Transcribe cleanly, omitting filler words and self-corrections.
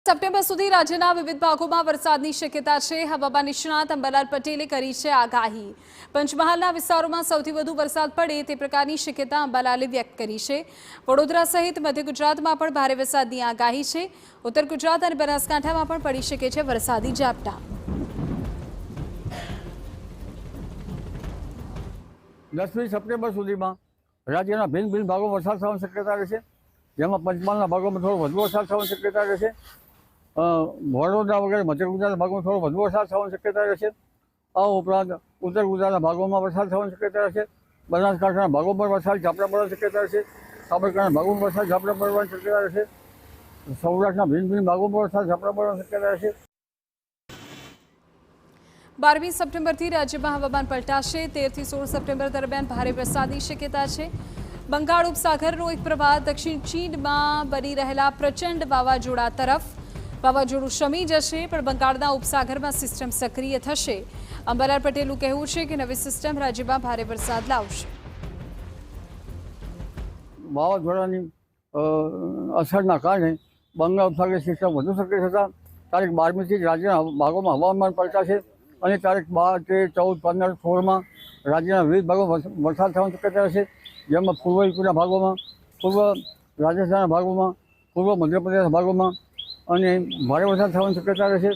September સુધી રાજ્યના વિવિધ ભાગોમાં વરસાદની શક્યતા છે। હવામાન નિષ્ણાત અંબાલાલ પટેલે કરી છે આગાહી। પંચમહાલના વિસ્તારોમાં સૌથી વધુ વરસાદ પડે તે પ્રકારની શક્યતા અંબાલાલે વ્યક્ત કરી છે। વડોદરા સહિત મધ્ય ગુજરાતમાં પણ ભારે વરસાદની આગાહી છે। ઉત્તર ગુજરાત અને બનાસકાંઠામાં પણ પડી શકે છે વરસાદી ઝાપટા। 10મી સપ્ટેમ્બર સુધીમાં રાજ્યના ભિન્ન ભિન્ન ભાગોમાં વરસાદ થવાની શક્યતા રહેશે, જેમાં પંચમહાલના ભાગોમાં થોડો વધુ વરસાદ થવાની શક્યતા રહેશે। વડોદરા વગેરે મધ્ય ગુજરાતના ભાગોમાં થોડો વધુ વરસાદ થવાની શક્યતા રહેશે। આ ઉપરાંત ઉત્તર ગુજરાતના ભાગોમાં વરસાદ થવાની શક્યતા રહેશે। બનાસકાંઠાના ભાગોમાં વરસાદ ઝાપટા પડવાની શક્યતા રહેશે। સાબરકાંઠાના ભાગોમાં વરસાદ ઝાપટા પડવાની શક્યતા રહેશે। સૌરાષ્ટ્રના ભિન્ન ભિન્ન ભાગોમાં વરસાદ ઝાપટા પડવાની શક્યતા રહેશે। 12મી સપ્ટેમ્બરથી રાજ્યમાં હવામાન પલટાશે। 13 થી 16 સપ્ટેમ્બર દરમિયાન ભારે વરસાદની શક્યતા છે। બંગાળ ઉપસાગરનો એક પ્રવાહ દક્ષિણ ચીનમાં બની રહેલા પ્રચંડ વાવાઝોડા તરફ વાવાઝોડું શમી જશે, પણ બંગાળના ઉપસાગરમાં સિસ્ટમ સક્રિય થશે। અંબાલાલ પટેલનું કહેવું છે કે નવી સિસ્ટમ રાજ્યમાં ભારે વરસાદ લાવશે। વાવાઝોડાની અસરના કારણે બંગાળ ઉપસાગર સિસ્ટમ વધુ સક્રિય થતાં તારીખ 12મીથી રાજ્યના ભાગોમાં હવામાન પલટાશે અને તારીખ 12, 13, 14, 15, 16માં રાજ્યના વિવિધ ભાગોમાં વરસાદ થવાની શક્યતા રહેશે, જેમાં પૂર્વ યુપીના ભાગોમાં, પૂર્વ રાજસ્થાનના ભાગોમાં, પૂર્વ મધ્યપ્રદેશના ભાગોમાં અને ભારે વરસાદ થવાની શક્યતા રહેશે।